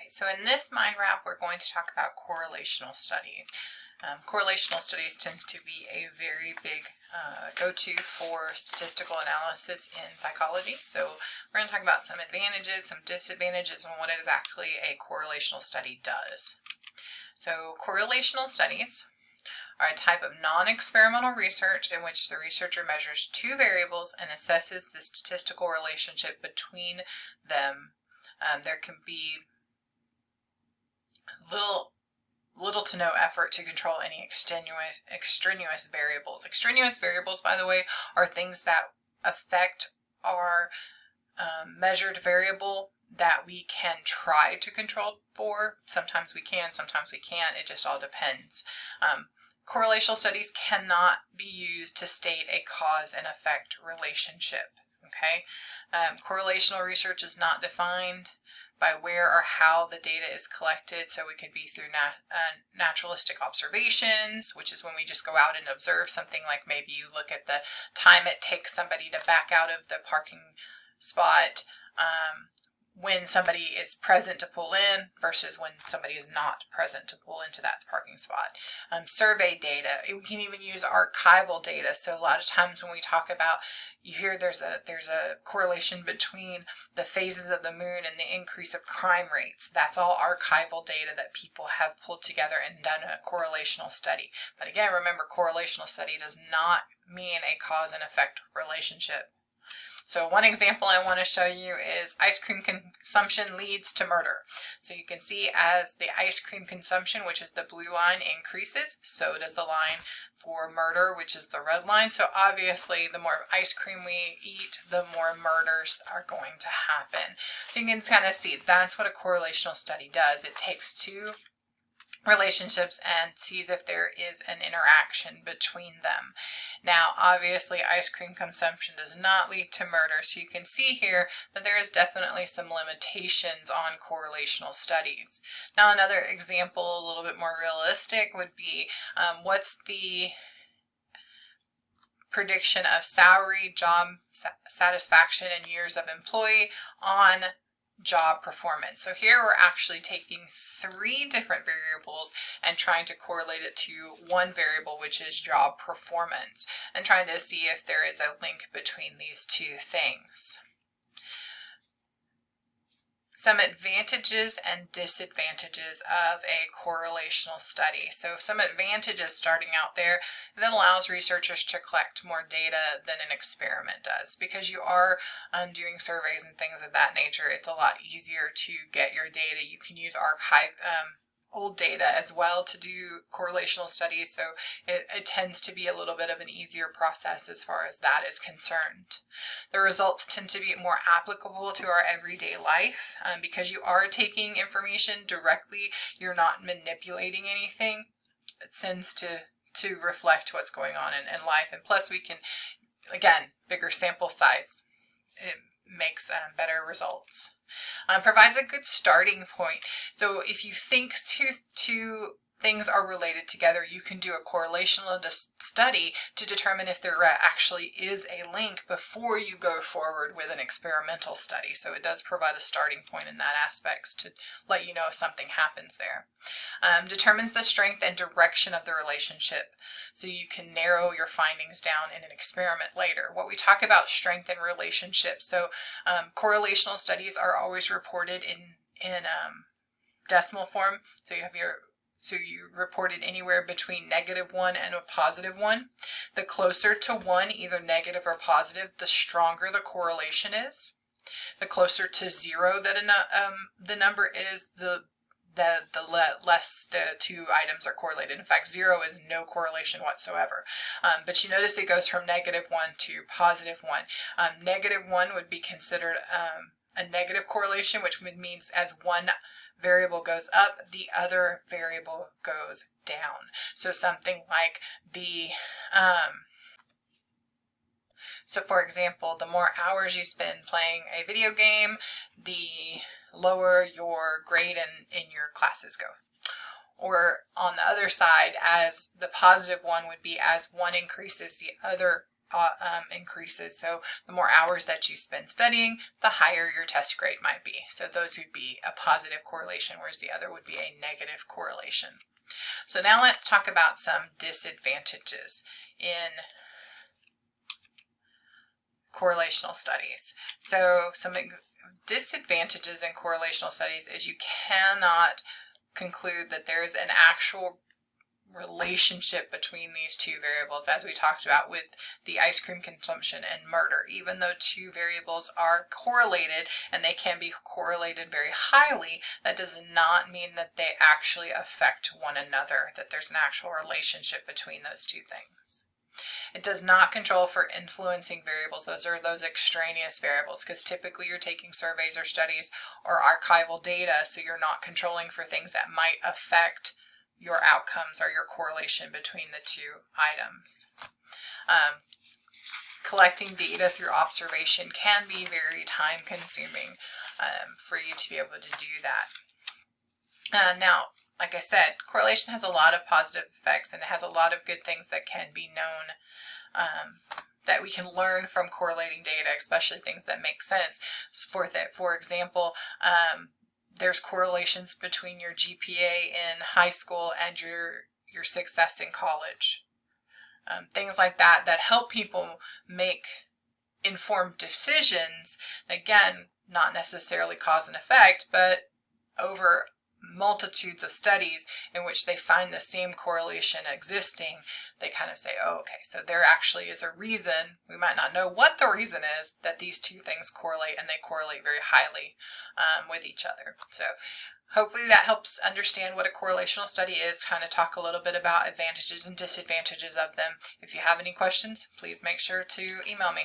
so in this mind wrap, we're going to talk about correlational studies. Correlational studies tends to be a very big go-to for statistical analysis in psychology. So we're going to talk about some advantages, some disadvantages, and what exactly a correlational study does. So correlational studies are a type of non-experimental research in which the researcher measures two variables and assesses the statistical relationship between them. There can be little to no effort to control any extraneous variables. Extraneous variables, by the way, are things that affect our measured variable that we can try to control for. Sometimes we can, sometimes we can't. It just all depends. Correlational studies cannot be used to state a cause and effect relationship. Okay, correlational research is not defined by where or how the data is collected. So it could be through naturalistic observations, which is when we just go out and observe something, like maybe you look at the time it takes somebody to back out of the parking spot when somebody is present to pull in versus when somebody is not present to pull into that parking spot. Survey data, we can even use archival data. So a lot of times when we talk about, you hear there's a correlation between the phases of the moon and the increase of crime rates. That's all archival data that people have pulled together and done a correlational study. But again, remember, correlational study does not mean a cause and effect relationship. So one example I want to show you is ice cream consumption leads to murder. So you can see as the ice cream consumption, which is the blue line, increases, so does the line for murder, which is the red line. So obviously the more ice cream we eat, the more murders are going to happen. So you can kind of see that's what a correlational study does. It takes two relationships and sees if there is an interaction between them. Now, obviously, ice cream consumption does not lead to murder, so you can see here that there is definitely some limitations on correlational studies. Now, another example, a little bit more realistic, would be what's the prediction of salary, job satisfaction, and years of employee on job performance. So here we're actually taking three different variables and trying to correlate it to one variable, which is job performance, and trying to see if there is a link between these two things. Some advantages and disadvantages of a correlational study. So some advantages starting out there, that allows researchers to collect more data than an experiment does. Because you are doing surveys and things of that nature, it's a lot easier to get your data. You can use old data as well to do correlational studies, so it tends to be a little bit of an easier process as far as that is concerned. The results tend to be more applicable to our everyday life because you are taking information directly, you're not manipulating anything. It tends to reflect what's going on in life, and plus we can, again, bigger sample size, it makes better results. Provides a good starting point. So if you think two things are related together, you can do a correlational study to determine if there actually is a link before you go forward with an experimental study. So it does provide a starting point in that aspect to let you know if something happens there. Determines the strength and direction of the relationship, so you can narrow your findings down in an experiment later. What we talk about strength and relationship, so correlational studies are always reported in decimal form. So you reported anywhere between -1 and a +1. The closer to 1, either negative or positive, the stronger the correlation is. The closer to 0 that the number is, the less the two items are correlated. In fact, 0 is no correlation whatsoever. But you notice it goes from -1 to +1. -1 would be considered a negative correlation, which means as one variable goes up, the other variable goes down. So something like so for example, the more hours you spend playing a video game, the lower your grade in your classes go. Or on the other side, as the positive one would be, as one increases, the other increases. So the more hours that you spend studying, the higher your test grade might be. So those would be a positive correlation, whereas the other would be a negative correlation. So now let's talk about some disadvantages in correlational studies. So some disadvantages in correlational studies is you cannot conclude that there is an actual relationship between these two variables, as we talked about with the ice cream consumption and murder. Even though two variables are correlated, and they can be correlated very highly, that does not mean that they actually affect one another, that there's an actual relationship between those two things. It does not control for influencing variables. Those are those extraneous variables, because typically you're taking surveys or studies or archival data, so you're not controlling for things that might affect your outcomes or your correlation between the two items. Collecting data through observation can be very time consuming for you to be able to do that. Now, like I said, correlation has a lot of positive effects, and it has a lot of good things that can be known, that we can learn from correlating data, especially things that make sense. For example, there's correlations between your GPA in high school and your success in college. Things like that help people make informed decisions. Again, not necessarily cause and effect, but over multitudes of studies in which they find the same correlation existing, they kind of say, oh, okay, so there actually is a reason, we might not know what the reason is, that these two things correlate, and they correlate very highly with each other. So hopefully that helps understand what a correlational study is, kind of talk a little bit about advantages and disadvantages of them. If you have any questions, please make sure to email me.